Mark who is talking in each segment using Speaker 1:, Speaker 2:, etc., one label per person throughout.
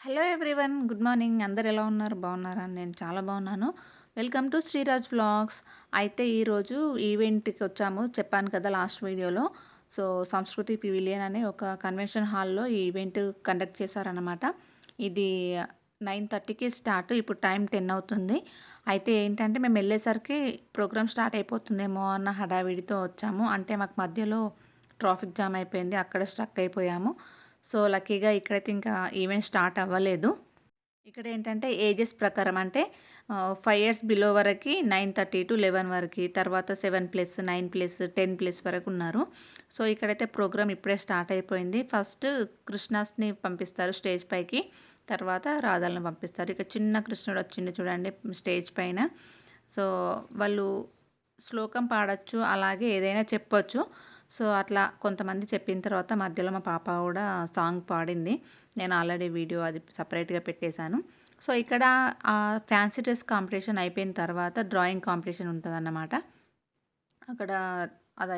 Speaker 1: Hello everyone. Good morning. అందరు ఎలా ఉన్నారు? బాగున్నారా? నేను చాలా బాగున్నాను. Welcome to Sreeraj vlogs. అయితే ఈరోజు ఈవెంట్‌కి వచ్చాము. చెప్పాను కదా లాస్ట్ వీడియోలో. సో, సంస్కృతి పివిలియన్ అనే ఒక కన్వెన్షన్ హాల్‌లో ఈ ఈవెంట్ కండక్ట్ చేశారనమాట. ఇది 9:30కి స్టార్ట్. ఇప్పుడు టైం 10 అవుతుంది. అయితే ఏంటంటే మేము వెళ్ళేసరికి ప్రోగ్రామ్ స్టార్ట్ అయిపోతుందేమో అన్న హడావిడితో వచ్చాము. అంటే మాకు మధ్యలో ట్రాఫిక్ జామ్ అయిపోయింది. అక్కడ స్ట్రక్ అయిపోయాము. సో, లక్కీగా ఇక్కడైతే ఇంకా ఈవెంట్ స్టార్ట్ అవ్వలేదు. ఇక్కడేంటంటే ఏజెస్ ప్రకారం అంటే 5 ఇయర్స్ బిలో వరకి 9:30-11 వరకి, తర్వాత 7+, 9+, 10+ వరకు ఉన్నారు. సో, ఇక్కడైతే ప్రోగ్రామ్ ఇప్పుడే స్టార్ట్ అయిపోయింది. ఫస్ట్ కృష్ణాస్‌ని పంపిస్తారు స్టేజ్ పైకి. తర్వాత రాధలను పంపిస్తారు. ఇక చిన్న కృష్ణుడు వచ్చిండు చూడండి స్టేజ్ పైన. సో, వాళ్ళు శ్లోకం పాడొచ్చు, అలాగే ఏదైనా చెప్పొచ్చు. సో, అట్లా కొంతమంది చెప్పిన తర్వాత మధ్యలో మా పాప కూడా సాంగ్ పాడింది. నేను ఆల్రెడీ వీడియో అది సెపరేట్‌గా పెట్టేశాను. సో, ఇక్కడ ఫ్యాన్సీ డ్రెస్ కాంపిటీషన్ అయిపోయిన తర్వాత డ్రాయింగ్ కాంపిటీషన్ ఉంటదన్నమాట. అక్కడ అది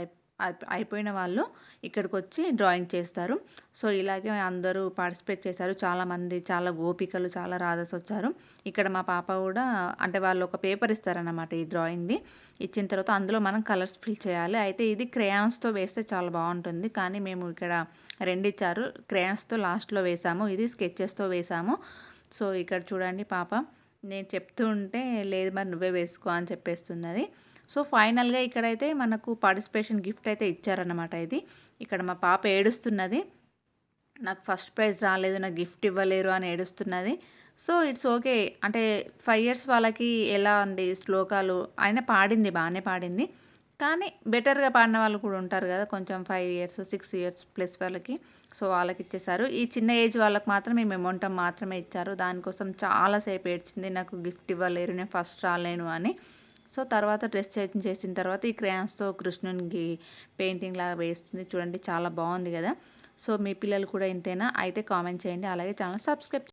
Speaker 1: అయిపోయిన వాళ్ళు ఇక్కడికొచ్చి డ్రాయింగ్ చేస్తారు. సో, ఇలాగే అందరూ పార్టిసిపేట్ చేశారు. చాలామంది, చాలా గోపికలు, చాలా రాధస్ వచ్చారు. ఇక్కడ మా పాప కూడా అంటే వాళ్ళు ఒక పేపర్ ఇస్తారన్నమాట ఈ డ్రాయింగ్‌ది. ఇచ్చిన తర్వాత అందులో మనం కలర్స్ ఫిల్ చేయాలి. అయితే ఇది క్రేయాన్స్‌తో వేస్తే చాలా బాగుంటుంది. కానీ మేము ఇక్కడ 2 ఇచ్చారు. క్రేయాన్స్‌తో లాస్ట్‌లో వేసాము. ఇది స్కెచెస్‌తో వేసాము. సో, ఇక్కడ చూడండి పాప నేను చెప్తూ ఉంటే లేదు మరి నువ్వే వేసుకో అని చెప్పేస్తున్నది. సో, ఫైనల్‌గా ఇక్కడైతే మనకు పార్టిసిపేషన్ గిఫ్ట్ అయితే ఇచ్చారన్నమాట ఇది. ఇక్కడ మా పాప ఏడుస్తున్నది. నాకు ఫస్ట్ ప్రైజ్ రాలేదు, నాకు గిఫ్ట్ ఇవ్వలేరు అని ఏడుస్తున్నది. So, it's okay. అంటే 5 ఇయర్స్ వాళ్ళకి ఎలా అండి శ్లోకాలు అయినా పాడింది, బానే పాడింది. కానీ బెటర్‌గా పాడిన వాళ్ళు కూడా ఉంటారు కదా! కొంచెం 5 ఇయర్స్, 6 ఇయర్స్ ప్లస్ వాళ్ళకి. సో, వాళ్ళకిచ్చేశారు. ఈ చిన్న ఏజ్ వాళ్ళకి మాత్రం ఈ మెమోంటం మాత్రమే ఇచ్చారు. దానికోసం చాలా సేపు ఏడ్చింది. నాకు గిఫ్ట్ ఇవ్వలేరు, నేను ఫస్ట్ రాలేను అని. సో, తర్వాత డ్రెస్ చేంజ్ చేసిన తర్వాత ఈ క్రేయాన్స్‌తో కృష్ణునికి పెయింటింగ్ లాగా వేస్తుంది. చూడండి చాలా బాగుంది కదా! సో, మీ పిల్లలు కూడా ఇంతేనా? అయితే కామెంట్ చేయండి. అలాగే ఛానల్ సబ్స్క్రైబ్